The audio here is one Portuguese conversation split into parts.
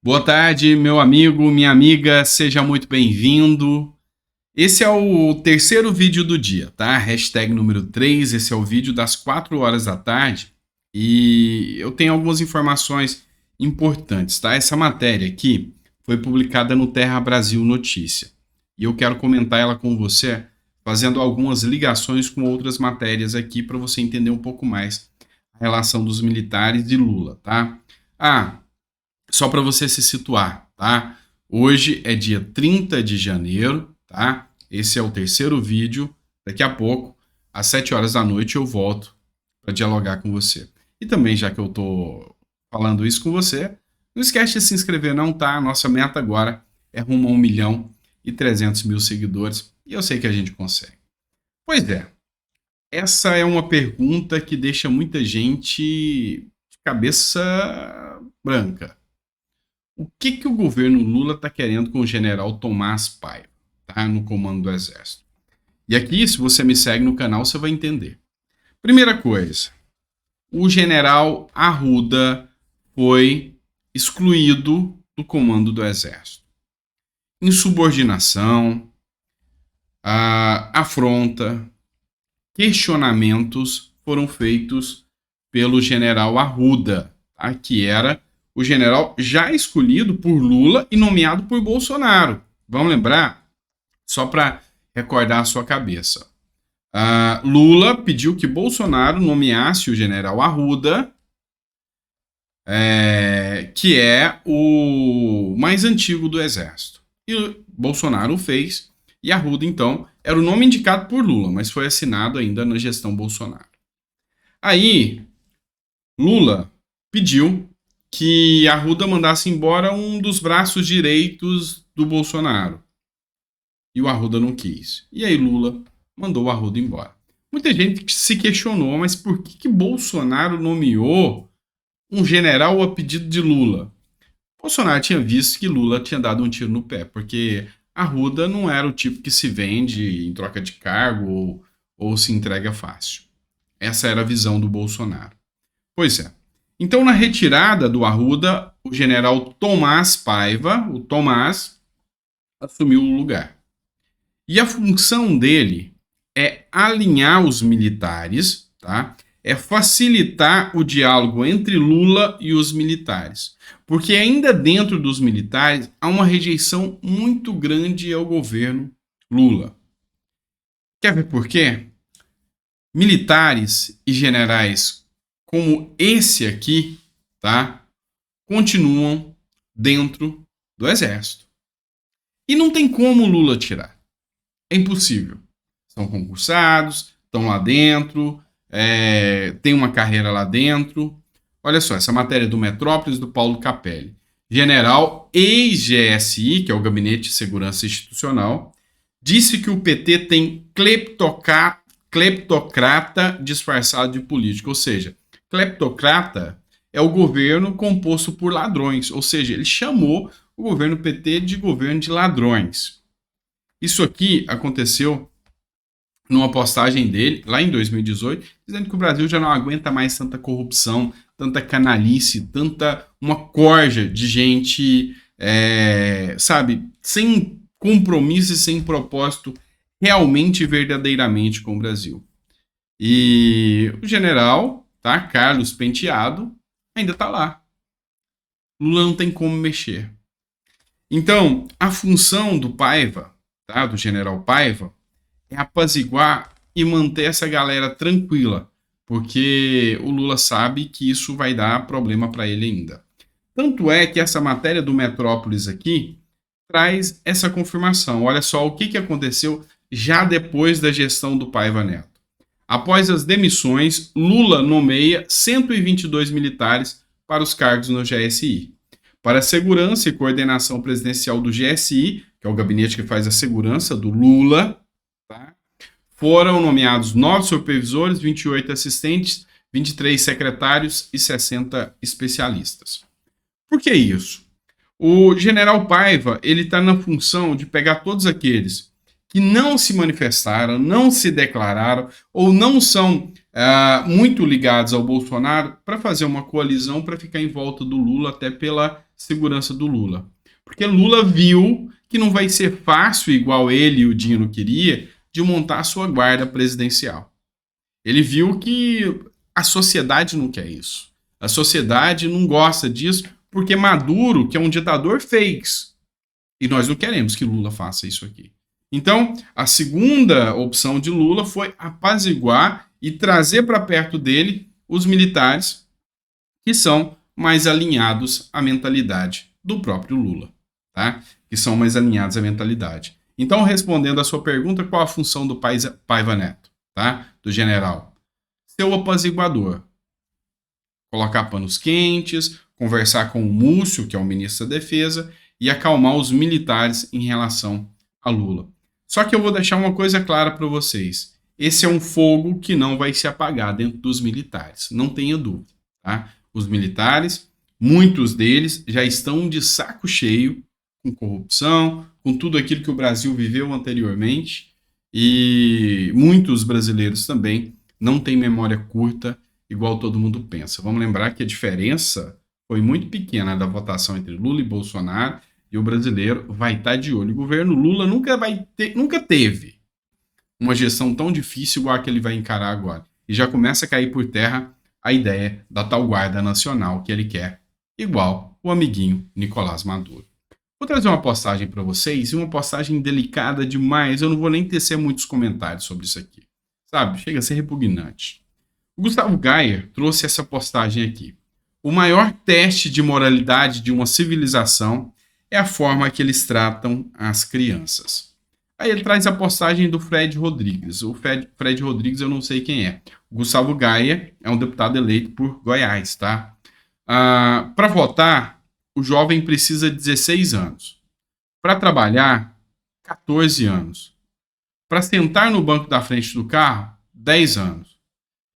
Boa tarde, meu amigo, minha amiga, seja muito bem-vindo. Esse é o terceiro vídeo do dia, tá? Hashtag número 3. Esse é o vídeo das 4 horas da tarde e eu tenho algumas informações importantes, tá? Essa matéria aqui foi publicada no Terra Brasil Notícia e eu quero comentar ela com você, fazendo algumas ligações com outras matérias aqui para você entender um pouco mais a relação dos militares e Lula, tá? Só para você se situar, tá? Hoje é dia 30 de janeiro, tá? Esse é o terceiro vídeo. Daqui a pouco, às 7 horas da noite, eu volto para dialogar com você. E também, já que eu tô falando isso com você, não esquece de se inscrever não, tá? Nossa meta agora é rumo a 1.300.000 seguidores e eu sei que a gente consegue. Pois é, essa é uma pergunta que deixa muita gente de cabeça branca. O que o governo Lula está querendo com o general Tomás Paiva, tá? No comando do Exército. E aqui, se você me segue no canal, você vai entender. Primeira coisa, o general Arruda foi excluído do comando do Exército. Insubordinação, afronta, questionamentos foram feitos pelo general Arruda, tá? Que era o general já escolhido por Lula e nomeado por Bolsonaro. Vamos lembrar? Só para recordar a sua cabeça. Lula pediu que Bolsonaro nomeasse o general Arruda, que é o mais antigo do Exército. E Bolsonaro o fez, e Arruda, então, era o nome indicado por Lula, mas foi assinado ainda na gestão Bolsonaro. Aí, Lula pediu que Arruda mandasse embora um dos braços direitos do Bolsonaro. E o Arruda não quis. E aí Lula mandou o Arruda embora. Muita gente se questionou, mas por que Bolsonaro nomeou um general a pedido de Lula? Bolsonaro tinha visto que Lula tinha dado um tiro no pé, porque Arruda não era o tipo que se vende em troca de cargo ou se entrega fácil. Essa era a visão do Bolsonaro. Pois é. Então, na retirada do Arruda, o general Tomás Paiva, o Tomás, assumiu o lugar. E a função dele é alinhar os militares, tá? É facilitar o diálogo entre Lula e os militares. Porque ainda dentro dos militares há uma rejeição muito grande ao governo Lula. Quer ver por quê? Militares e generais como esse aqui, tá? Continuam dentro do Exército. E não tem como Lula tirar. É impossível. São concursados, estão lá dentro, tem uma carreira lá dentro. Olha só, essa matéria do Metrópolis, do Paulo Capelli. General ex-GSI, que é o Gabinete de Segurança Institucional, disse que o PT tem cleptocrata disfarçado de político. Ou seja, cleptocrata é o governo composto por ladrões. Ou seja, ele chamou o governo PT de governo de ladrões. Isso aqui aconteceu numa postagem dele, lá em 2018, dizendo que o Brasil já não aguenta mais tanta corrupção, tanta canalice, tanta uma corja de gente, sabe, sem compromisso e sem propósito realmente e verdadeiramente com o Brasil. E o general, tá, Carlos Penteado, ainda tá lá. Lula não tem como mexer. Então, a função do Paiva, tá, do general Paiva, é apaziguar e manter essa galera tranquila, porque o Lula sabe que isso vai dar problema para ele ainda. Tanto é que essa matéria do Metrópolis aqui traz essa confirmação. Olha só o que aconteceu já depois da gestão do Paiva Neto. Após as demissões, Lula nomeia 122 militares para os cargos no GSI. Para a segurança e coordenação presidencial do GSI, que é o gabinete que faz a segurança do Lula, tá? Foram nomeados 9 supervisores, 28 assistentes, 23 secretários e 60 especialistas. Por que isso? O general Paiva, ele está na função de pegar todos aqueles que não se manifestaram, não se declararam ou não são muito ligados ao Bolsonaro para fazer uma coalizão para ficar em volta do Lula até pela segurança do Lula. Porque Lula viu que não vai ser fácil, igual ele e o Dino queria, de montar a sua guarda presidencial. Ele viu que a sociedade não quer isso. A sociedade não gosta disso porque Maduro, que é um ditador, fez. E nós não queremos que Lula faça isso aqui. Então, a segunda opção de Lula foi apaziguar e trazer para perto dele os militares que são mais alinhados à mentalidade do próprio Lula, tá? Que são mais alinhados à mentalidade. Então, respondendo à sua pergunta, qual a função do Paiva Neto, tá? Do general? Ser o apaziguador. Colocar panos quentes, conversar com o Múcio, que é o ministro da Defesa, e acalmar os militares em relação a Lula. Só que eu vou deixar uma coisa clara para vocês. Esse é um fogo que não vai se apagar dentro dos militares, não tenha dúvida, tá? Os militares, muitos deles já estão de saco cheio com corrupção, com tudo aquilo que o Brasil viveu anteriormente, e muitos brasileiros também não têm memória curta igual todo mundo pensa. Vamos lembrar que a diferença foi muito pequena da votação entre Lula e Bolsonaro, e o brasileiro vai estar de olho. O governo Lula nunca teve uma gestão tão difícil igual a que ele vai encarar agora. E já começa a cair por terra a ideia da tal guarda nacional que ele quer, igual o amiguinho Nicolás Maduro. Vou trazer uma postagem para vocês, e uma postagem delicada demais, eu não vou nem tecer muitos comentários sobre isso aqui. Sabe, chega a ser repugnante. O Gustavo Gayer trouxe essa postagem aqui. O maior teste de moralidade de uma civilização é a forma que eles tratam as crianças. Aí ele traz a postagem do Fred Rodrigues. O Fred Rodrigues eu não sei quem é. O Gustavo Gayer é um deputado eleito por Goiás, tá? Para votar, o jovem precisa de 16 anos. Para trabalhar, 14 anos. Para sentar no banco da frente do carro, 10 anos.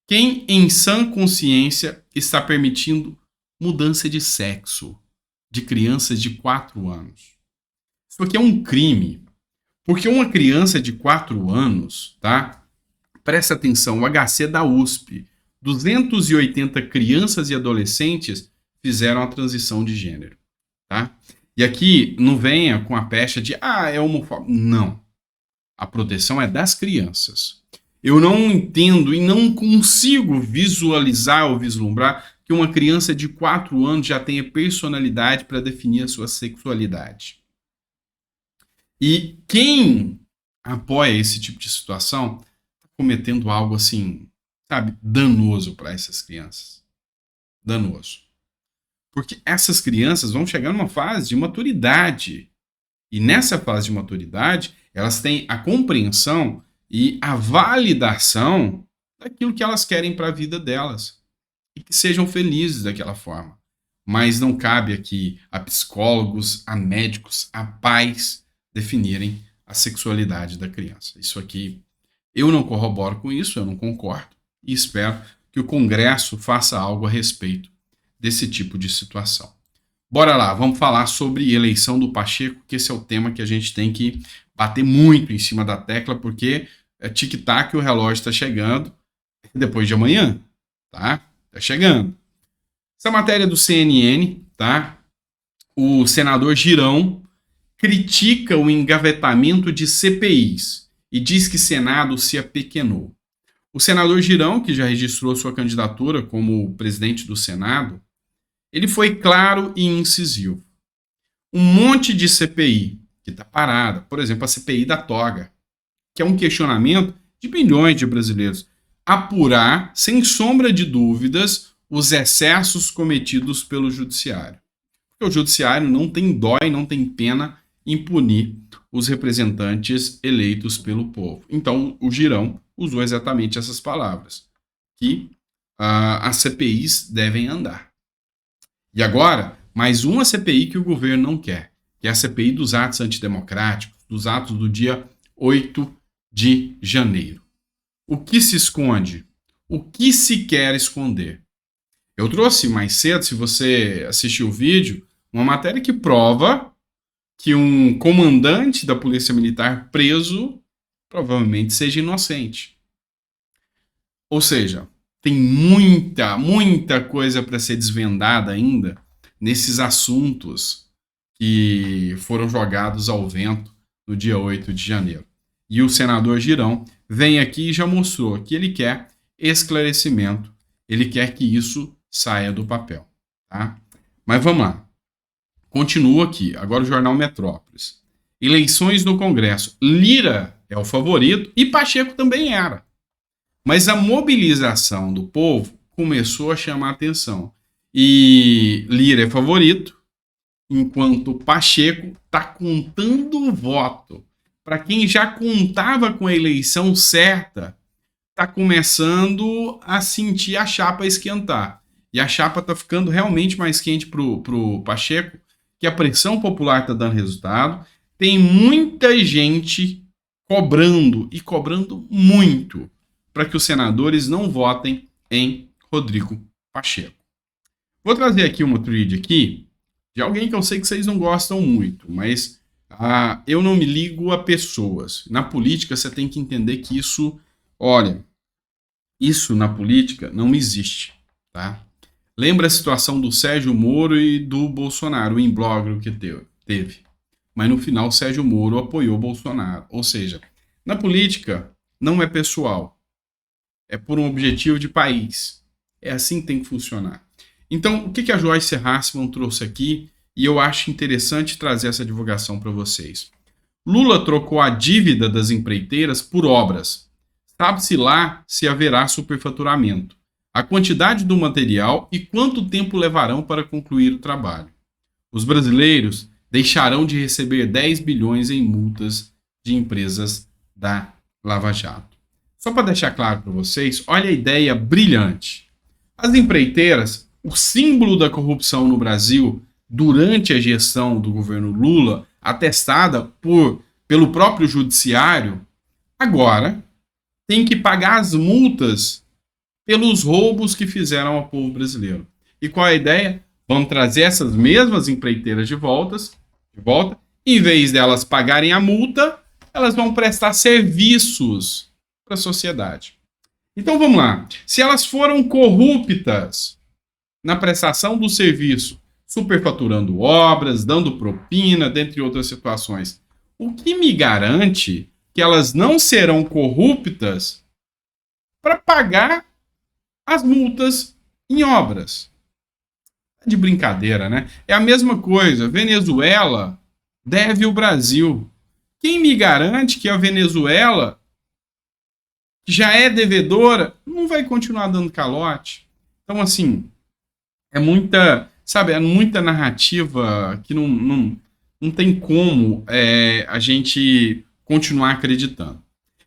Quem em sã consciência está permitindo mudança de sexo de crianças de 4 anos? Isso aqui é um crime. Porque uma criança de 4 anos, tá? Presta atenção, o HC da USP, 280 crianças e adolescentes fizeram a transição de gênero, tá? E aqui não venha com a pecha de, é homofóbico. Não. A proteção é das crianças. Eu não entendo e não consigo visualizar ou vislumbrar que uma criança de 4 anos já tenha personalidade para definir a sua sexualidade. E quem apoia esse tipo de situação está cometendo algo assim, sabe, danoso para essas crianças. Danoso. Porque essas crianças vão chegar numa fase de maturidade. E nessa fase de maturidade, elas têm a compreensão e a validação daquilo que elas querem para a vida delas. E que sejam felizes daquela forma. Mas não cabe aqui a psicólogos, a médicos, a pais definirem a sexualidade da criança. Isso aqui, eu não corroboro com isso, eu não concordo. E espero que o Congresso faça algo a respeito desse tipo de situação. Bora lá, vamos falar sobre eleição do Pacheco, que esse é o tema que a gente tem que bater muito em cima da tecla, porque é tic-tac, o relógio está chegando depois de amanhã, tá? Tá chegando. Essa matéria do CNN, tá? O senador Girão critica o engavetamento de CPIs e diz que Senado se apequenou. O senador Girão, que já registrou sua candidatura como presidente do Senado, ele foi claro e incisivo. Um monte de CPI que está parada, por exemplo, a CPI da toga, que é um questionamento de milhões de brasileiros, apurar, sem sombra de dúvidas, os excessos cometidos pelo judiciário. Porque o judiciário não tem dó e não tem pena em punir os representantes eleitos pelo povo. Então, o Girão usou exatamente essas palavras, que as CPIs devem andar. E agora, mais uma CPI que o governo não quer, que é a CPI dos atos antidemocráticos, dos atos do dia 8 de janeiro. O que se esconde? O que se quer esconder? Eu trouxe mais cedo, se você assistiu o vídeo, uma matéria que prova que um comandante da Polícia Militar preso provavelmente seja inocente. Ou seja, tem muita coisa para ser desvendada ainda nesses assuntos que foram jogados ao vento no dia 8 de janeiro. E o senador Girão vem aqui e já mostrou que ele quer esclarecimento, ele quer que isso saia do papel. Tá? Mas vamos lá. Continua aqui, agora o Jornal Metrópolis. Eleições no Congresso. Lira é o favorito e Pacheco também era. Mas a mobilização do povo começou a chamar a atenção. E Lira é favorito, enquanto Pacheco está contando o voto. Para quem já contava com a eleição certa, está começando a sentir a chapa esquentar. E a chapa está ficando realmente mais quente para o Pacheco, que a pressão popular está dando resultado. Tem muita gente cobrando, e cobrando muito, para que os senadores não votem em Rodrigo Pacheco. Vou trazer aqui uma thread aqui, de alguém que eu sei que vocês não gostam muito, mas eu não me ligo a pessoas. Na política você tem que entender que isso, olha, isso na política não existe, tá? Lembra a situação do Sérgio Moro e do Bolsonaro, o imbróglio que teve. Mas no final, Sérgio Moro apoiou Bolsonaro. Ou seja, na política, não é pessoal. É por um objetivo de país. É assim que tem que funcionar. Então, o que a Joyce Hasselman trouxe aqui, e eu acho interessante trazer essa divulgação para vocês. Lula trocou a dívida das empreiteiras por obras. Sabe-se lá se haverá superfaturamento, a quantidade do material e quanto tempo levarão para concluir o trabalho. Os brasileiros deixarão de receber 10 bilhões em multas de empresas da Lava Jato. Só para deixar claro para vocês, olha a ideia brilhante. As empreiteiras, o símbolo da corrupção no Brasil durante a gestão do governo Lula, atestada pelo próprio judiciário, agora tem que pagar as multas pelos roubos que fizeram ao povo brasileiro. E qual é a ideia? Vamos trazer essas mesmas empreiteiras de volta, em vez delas pagarem a multa, elas vão prestar serviços para a sociedade. Então vamos lá. Se elas foram corruptas na prestação do serviço, superfaturando obras, dando propina, dentre outras situações, o que me garante que elas não serão corruptas para pagar as multas em obras? De brincadeira, né? É a mesma coisa. Venezuela deve o Brasil. Quem me garante que a Venezuela, que já é devedora, não vai continuar dando calote? Então, assim, é muita narrativa que não tem como a gente continuar acreditando.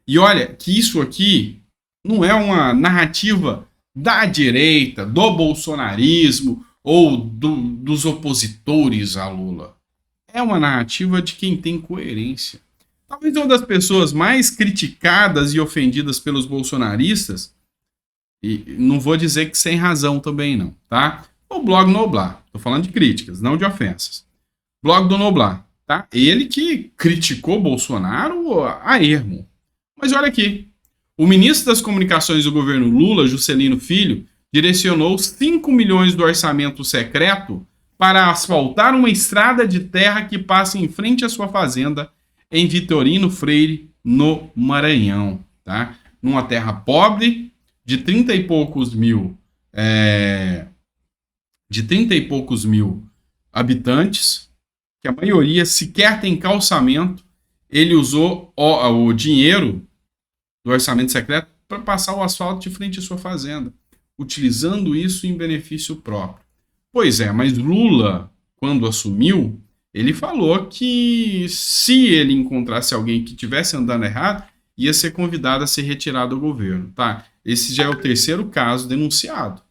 E olha que isso aqui não é uma narrativa da direita, do bolsonarismo ou dos opositores a Lula. É uma narrativa de quem tem coerência. Talvez uma das pessoas mais criticadas e ofendidas pelos bolsonaristas, e não vou dizer que sem razão também não, tá? O blog Noblar. Estou falando de críticas, não de ofensas. Blog do Noblar, tá? Ele que criticou Bolsonaro a ermo. Mas olha aqui. O ministro das Comunicações do governo Lula, Juscelino Filho, direcionou 5 milhões do orçamento secreto para asfaltar uma estrada de terra que passa em frente à sua fazenda em Vitorino Freire, no Maranhão, tá? Numa terra pobre de 30 e poucos mil habitantes, que a maioria sequer tem calçamento. Ele usou o dinheiro do orçamento secreto para passar o asfalto de frente à sua fazenda, utilizando isso em benefício próprio. Pois é, mas Lula, quando assumiu, ele falou que se ele encontrasse alguém que estivesse andando errado, ia ser convidado a ser retirado do governo, tá? Esse já é o terceiro caso denunciado,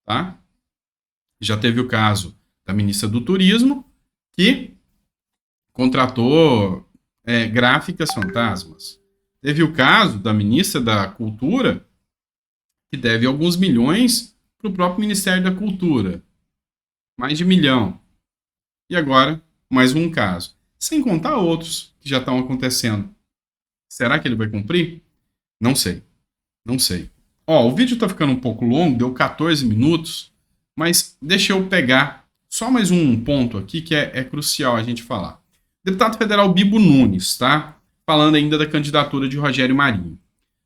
tá? Já teve o caso da ministra do Turismo, que contratou gráficas fantasmas. Teve o caso da ministra da Cultura, que deve alguns milhões para o próprio Ministério da Cultura. Mais de 1 milhão. E agora, mais um caso. Sem contar outros que já estão acontecendo. Será que ele vai cumprir? Não sei. Não sei. Ó, o vídeo está ficando um pouco longo, deu 14 minutos, mas deixa eu pegar Só mais um ponto aqui que é crucial a gente falar. Deputado federal Bibo Nunes, tá? Falando ainda da candidatura de Rogério Marinho.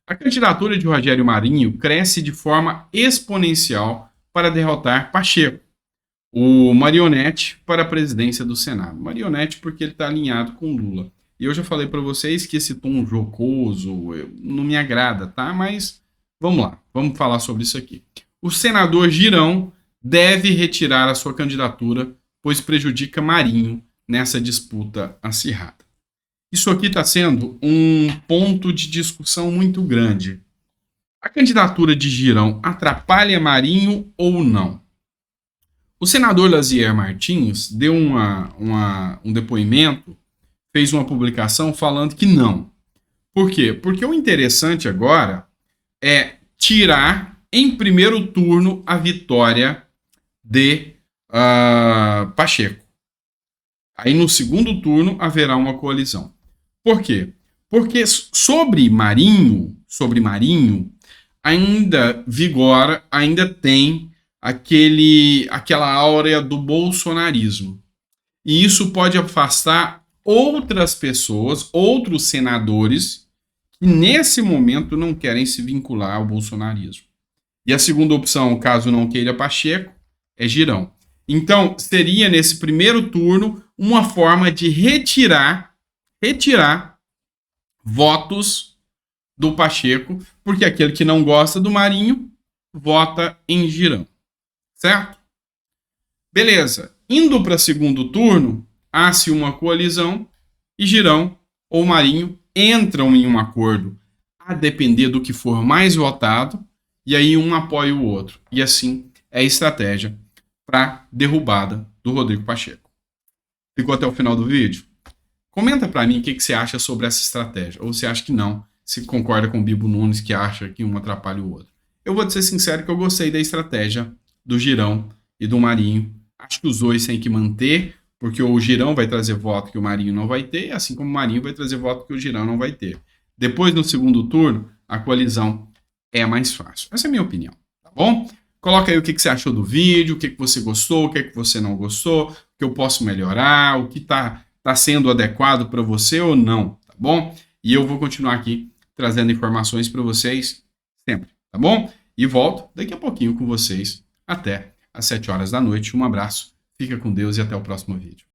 A candidatura de Rogério Marinho cresce de forma exponencial para derrotar Pacheco, o marionete, para a presidência do Senado. Marionete porque ele está alinhado com Lula. E eu já falei para vocês que esse tom jocoso não me agrada, tá? Mas vamos lá, vamos falar sobre isso aqui. O senador Girão deve retirar a sua candidatura, pois prejudica Marinho nessa disputa acirrada. Isso aqui está sendo um ponto de discussão muito grande. A candidatura de Girão atrapalha Marinho ou não? O senador Lazier Martins deu um depoimento, fez uma publicação falando que não. Por quê? Porque o interessante agora é tirar em primeiro turno a vitória de Pacheco. Aí no segundo turno haverá uma coalizão. Por quê? Porque sobre Marinho, ainda vigora, ainda tem aquela áurea do bolsonarismo. E isso pode afastar outras pessoas, outros senadores, que nesse momento não querem se vincular ao bolsonarismo. E a segunda opção, caso não queira Pacheco, é Girão. Então, seria nesse primeiro turno uma forma de retirar votos do Pacheco, porque aquele que não gosta do Marinho vota em Girão. Certo? Beleza. Indo para segundo turno, há-se uma coalizão e Girão ou Marinho entram em um acordo, a depender do que for mais votado, e aí um apoia o outro. E assim é a estratégia para derrubada do Rodrigo Pacheco. Ficou até o final do vídeo? Comenta para mim o que você acha sobre essa estratégia. Ou você acha que não, se concorda com o Bibo Nunes, que acha que um atrapalha o outro. Eu vou ser sincero que eu gostei da estratégia do Girão e do Marinho. Acho que os dois têm que manter, porque o Girão vai trazer voto que o Marinho não vai ter, assim como o Marinho vai trazer voto que o Girão não vai ter. Depois, no segundo turno, a coalizão é mais fácil. Essa é a minha opinião, tá bom? Coloca aí o que você achou do vídeo, o que você gostou, o que você não gostou, o que eu posso melhorar, o que está sendo adequado para você ou não, tá bom? E eu vou continuar aqui trazendo informações para vocês sempre, tá bom? E volto daqui a pouquinho com vocês até às 7 horas da noite. Um abraço, fica com Deus e até o próximo vídeo.